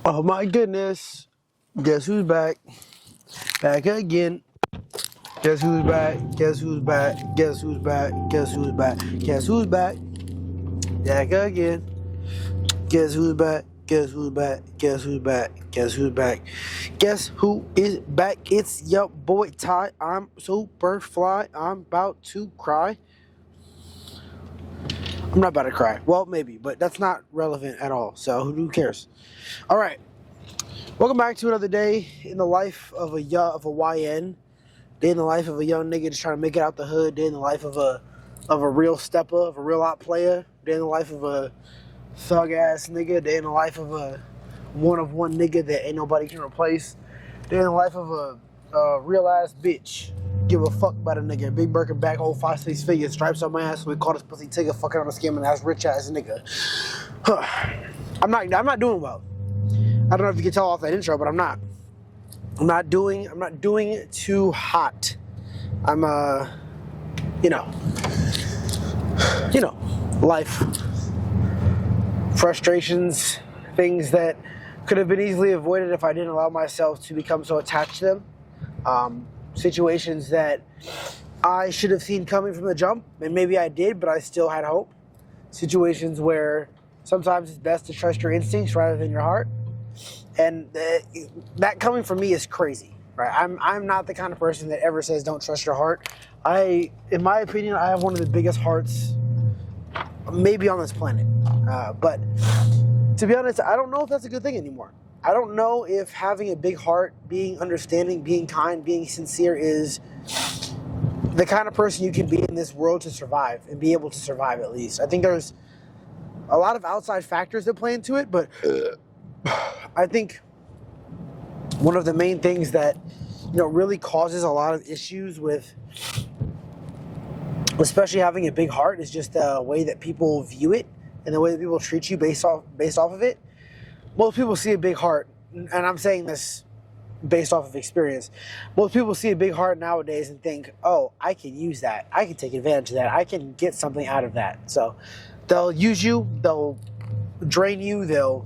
Oh my goodness. Guess who's back? Back again. Guess who's back? Guess who's back? Guess who's back? Guess who's back? Guess who's back? Back again. Guess who's back? Guess who's back? Guess who's back? Guess who's back? Guess who is back? It's your boy Ty. I'm super fly. I'm about to cry. I'm not about to cry. Well, maybe, but that's not relevant at all. So who cares? All right. Welcome back to another day in the life of a YN. Day in the life of a young nigga just trying to make it out the hood. Day in the life of a real stepper, of a real op player. Day in the life of a thug ass nigga. Day in the life of a one of one nigga that ain't nobody can replace. Day in the life of a real ass bitch. Give a fuck about a nigga. Big Birkin back, old 5-6 figures, stripes on my ass. So we call this pussy Tigger, fucking on a scamming ass rich ass nigga. I'm not doing well. I don't know if you can tell off that intro, but I'm not. I'm not doing too hot. I'm life frustrations, things that could have been easily avoided if I didn't allow myself to become so attached to them. Situations that I should have seen coming from the jump, and maybe I did, but I still had hope. Situations where sometimes it's best to trust your instincts rather than your heart. And that coming from me is crazy, right? I'm not the kind of person that ever says don't trust your heart. In my opinion, I have one of the biggest hearts maybe on this planet. But to be honest, I don't know if that's a good thing anymore. I don't know if having a big heart, being understanding, being kind, being sincere is the kind of person you can be in this world to survive and be able to survive at least. I think there's a lot of outside factors that play into it, but I think one of the main things that really causes a lot of issues with especially having a big heart is just the way that people view it and the way that people treat you based off of it. Most people see a big heart, and I'm saying this based off of experience. Most people see a big heart nowadays and think, oh, I can use that. I can take advantage of that. I can get something out of that. So they'll use you. They'll drain you. They'll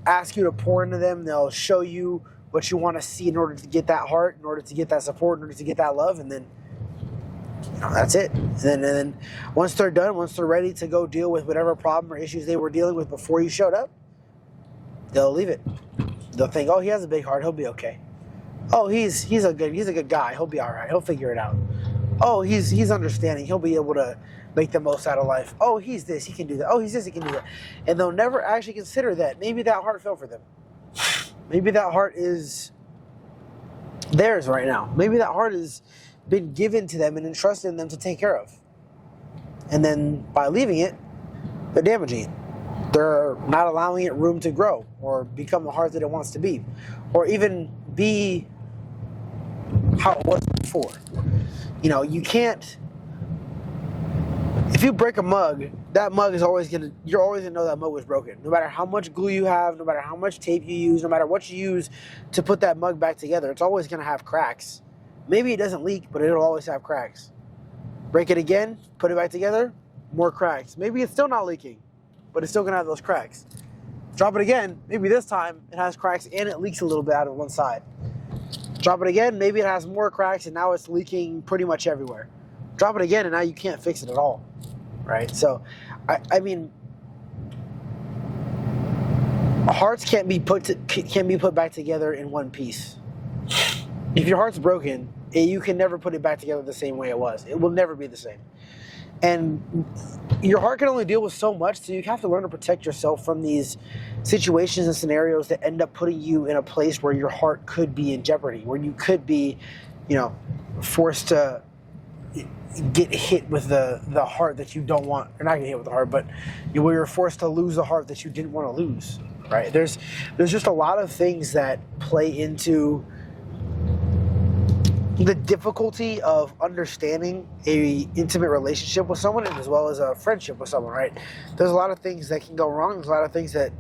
ask you to pour into them. They'll show you what you want to see in order to get that heart, in order to get that support, in order to get that love, and then that's it. And then once they're done, once they're ready to go deal with whatever problem or issues they were dealing with before you showed up, they'll leave it. They'll think, oh, he has a big heart, he'll be okay. Oh, he's a good guy, he'll be all right, he'll figure it out. Oh, he's understanding, he'll be able to make the most out of life. Oh, he's this, he can do that. Oh, he's this, he can do that. And they'll never actually consider that maybe that heart fell for them. Maybe that heart is theirs right now. Maybe that heart has been given to them and entrusted in them to take care of. And then by leaving it, they're damaging it. They're not allowing it room to grow or become the heart that it wants to be, or even be how it was before. You can't. If you break a mug, that mug is you're always gonna know that mug was broken. No matter how much glue you have, no matter how much tape you use, no matter what you use to put that mug back together, it's always gonna have cracks. Maybe it doesn't leak, but it'll always have cracks. Break it again, put it back together, more cracks. Maybe it's still not leaking, but it's still gonna have those cracks. Drop it again, maybe this time it has cracks and it leaks a little bit out of one side. Drop it again, maybe it has more cracks and now it's leaking pretty much everywhere. Drop it again and now you can't fix it at all, right? So, I mean, hearts can't be put back together in one piece. If your heart's broken, you can never put it back together the same way it was. It will never be the same. And your heart can only deal with so much, so you have to learn to protect yourself from these situations and scenarios that end up putting you in a place where your heart could be in jeopardy, where you could be, forced to get hit with the heart that you don't want. Or not get hit with the heart, but where you're forced to lose the heart that you didn't want to lose, right? There's just a lot of things that play into the difficulty of understanding a intimate relationship with someone as well as a friendship with someone, right? There's a lot of things that can go wrong. There's a lot of things that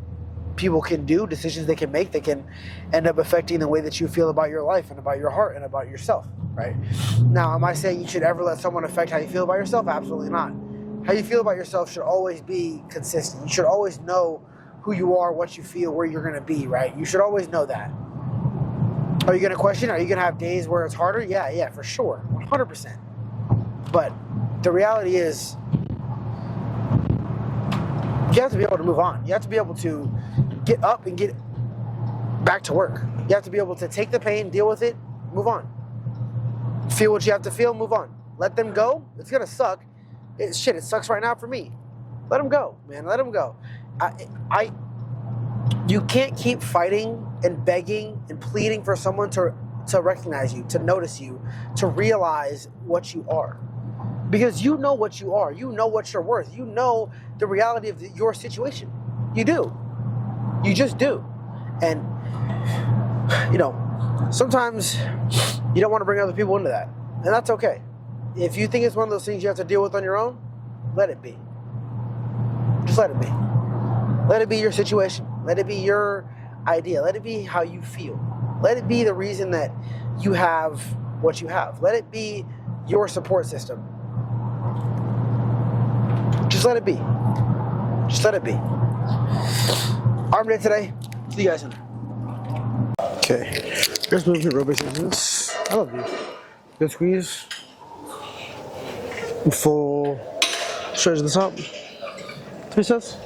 people can do, decisions they can make that can end up affecting the way that you feel about your life and about your heart and about yourself, right? Now, am I saying you should ever let someone affect how you feel about yourself? Absolutely not. How you feel about yourself should always be consistent. You should always know who you are, what you feel, where you're going to be, right? You should always know that. Are you going to question? Are you going to have days where it's harder? Yeah, for sure. 100%. But the reality is, you have to be able to move on. You have to be able to get up and get back to work. You have to be able to take the pain, deal with it, move on. Feel what you have to feel, move on. Let them go. It's going to suck. It sucks right now for me. Let them go, man. Let them go. You can't keep fighting and begging and pleading for someone to recognize you, to notice you, to realize what you are. Because you know what you are. You know what you're worth. You know the reality of your situation. You do. You just do. And, sometimes you don't want to bring other people into that. And that's okay. If you think it's one of those things you have to deal with on your own, let it be. Just let it be. Let it be your situation. Let it be your idea. Let it be how you feel. Let it be the reason that you have what you have. Let it be your support system. Just let it be. Just let it be. Arm day today. See you guys soon. Okay. Here's movement aerobics exercises. I love these. Good squeeze. Full stretch at the top. 3 sets.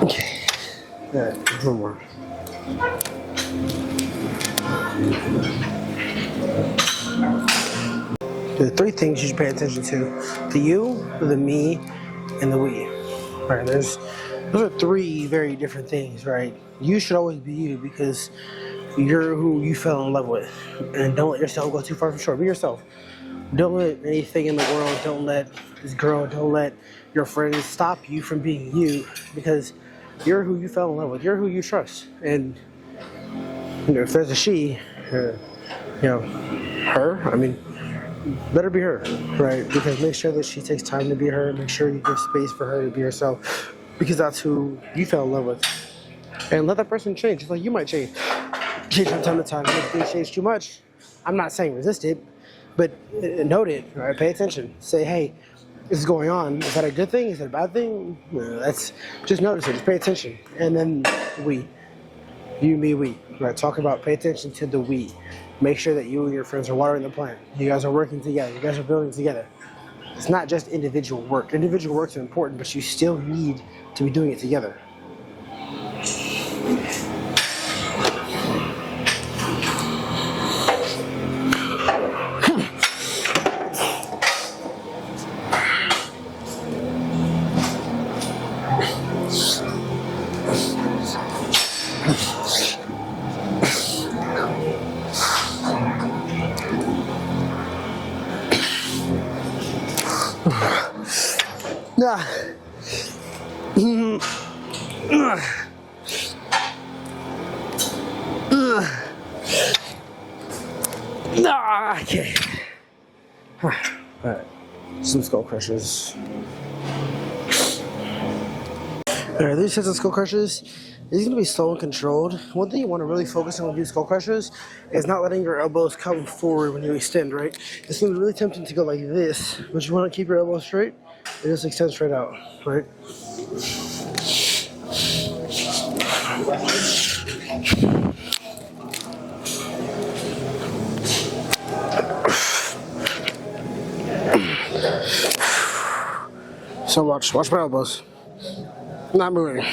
Okay. All right, one more. There are 3 things you should pay attention to: the you, the me, and the we. Right? Those are 3 very different things, right? You should always be you because you're who you fell in love with, and don't let yourself go too far from shore. Be yourself. Don't let anything in the world, don't let this girl, don't let your friends stop you from being you, because you're who you fell in love with. You're who you trust. And if there's a she, her, let her be her, right? Because make sure that she takes time to be her. Make sure you give space for her to be herself, because that's who you fell in love with. And let that person change, just like you might change from time to time. If things change too much, I'm not saying resist it, but note it, right? Pay attention. Say, hey, this is going on. Is that a good thing? Is that a bad thing? No, that's just notice it. Just pay attention. And then we, you, me, we. Right? Talk about. Pay attention to the we. Make sure that you and your friends are watering the plant. You guys are working together. You guys are building together. It's not just individual work. Individual work is important, but you still need to be doing it together. Nah. Okay. Alright. Some skull crushers. Alright, these sets of skull crushers, these are going to be slow and controlled. One thing you want to really focus on when you do skull crushers is not letting your elbows come forward when you extend, right? It's going to be really tempting to go like this, but you want to keep your elbows straight and just extend straight out, right? So watch my elbows. Not moving.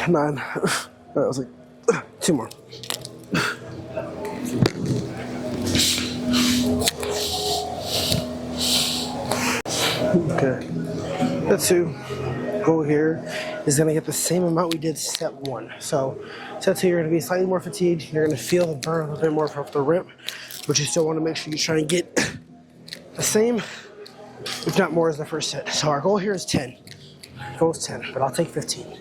Nine. That was like 2 more. Okay. That's 2. Goal here is gonna get the same amount we did set 1. So set 2, you're gonna be slightly more fatigued. You're gonna feel the burn a little bit more from the rip, but you still want to make sure you try and get the same, if not more, as the first set. So our goal here is 10. Goal is 10, but I'll take 15.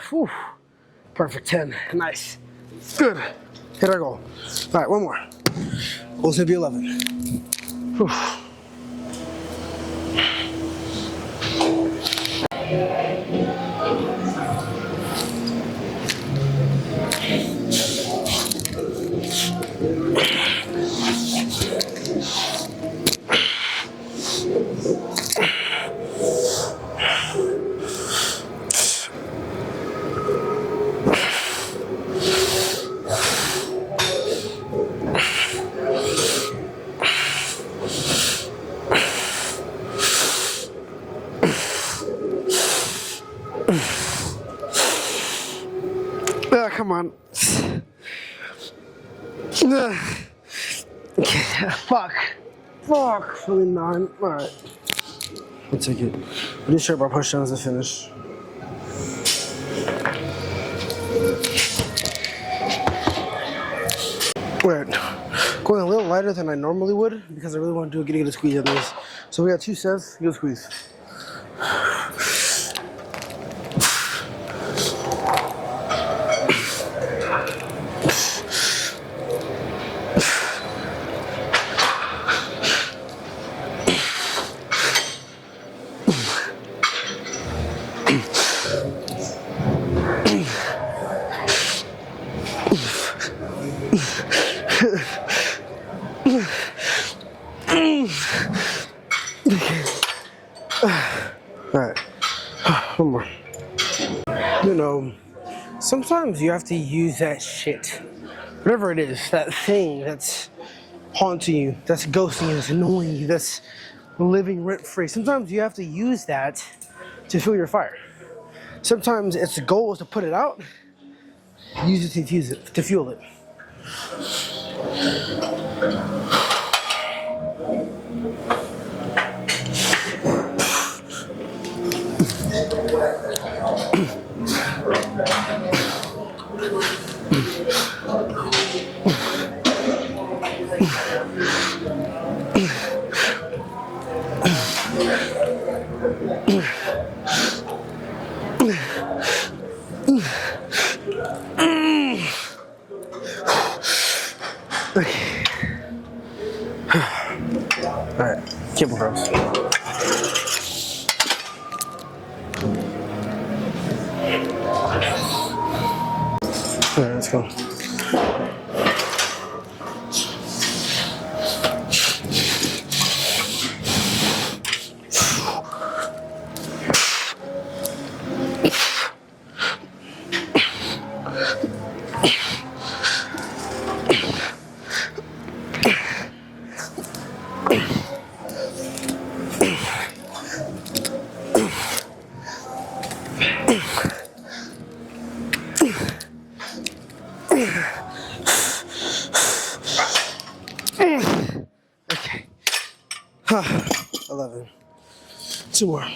Whew. Perfect. 10. Nice. Good. Hit our goal. All right, one more. Goal's gonna be 11. Whew. Come on. Fuck. Really 9. Alright. I'll take it. Pretty sure our pushdowns to finish. Weird. Going a little lighter than I normally would because I really want to get a squeeze on these. So we got 2 sets, get a squeeze. Alright, one more. You know, sometimes you have to use that shit. Whatever it is, that thing that's haunting you, that's ghosting you, that's annoying you, that's living rent-free. Sometimes you have to use that to fuel your fire. Sometimes its goal is to put it out, use it to fuse it, to fuel it. Alright, cable curls. Alright, let's go. Okay. 11. 2 more.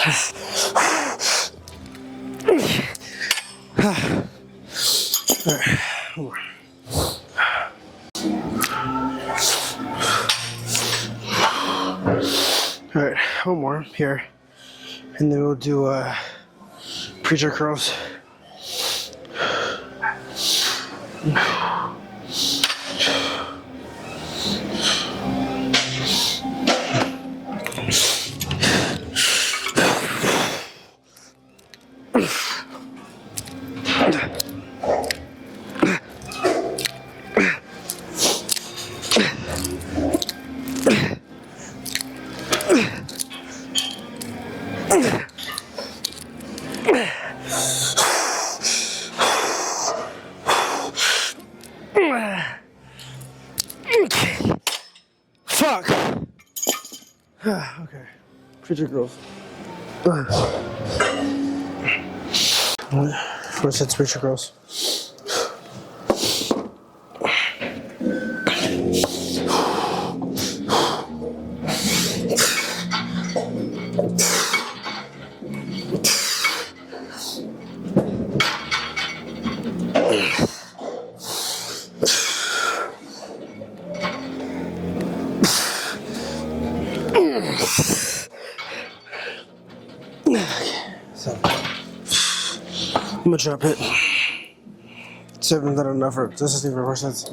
Alright, one more here. And then we'll do preacher curls. Fuck. Okay. Preacher girls. First sets preacher girls. So, I'm gonna drop it. 7 not enough for this is the reverse sets.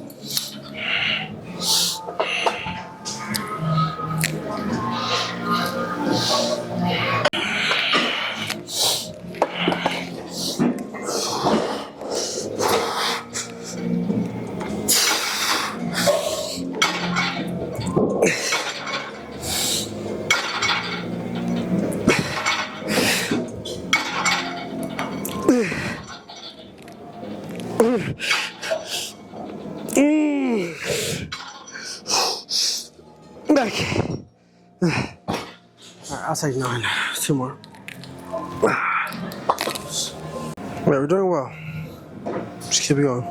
Okay. Alright, I'll take 9. 2 more. Alright, we're doing well. Just keep it going.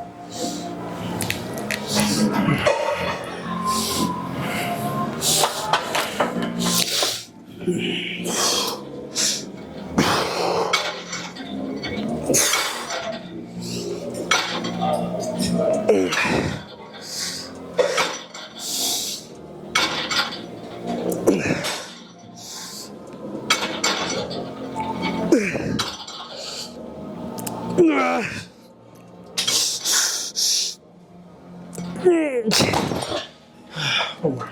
One more.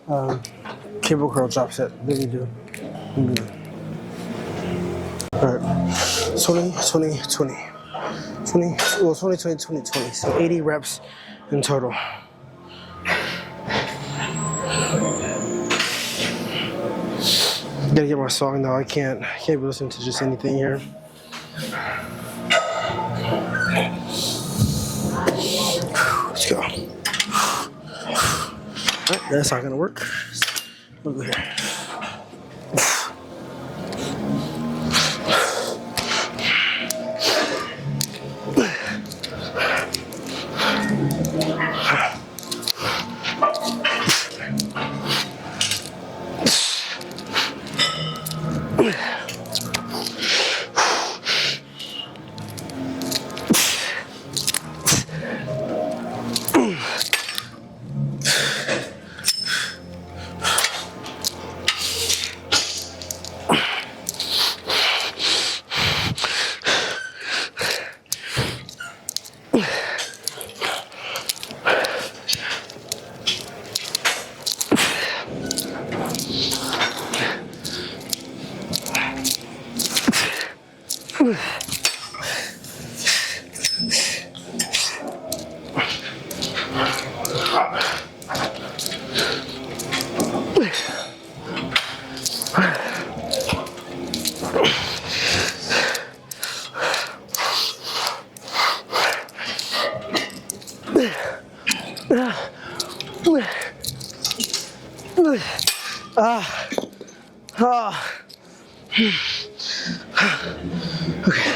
Alright. Cable curl drop set. What do we do? Alright. 20, 20, 20. 20, well, 20, 20, 20, 20. So 80 reps in total. Gotta get my song though. I can't be listening to just anything here. Let's go. Alright, that's not gonna work. We'll go here. Okay.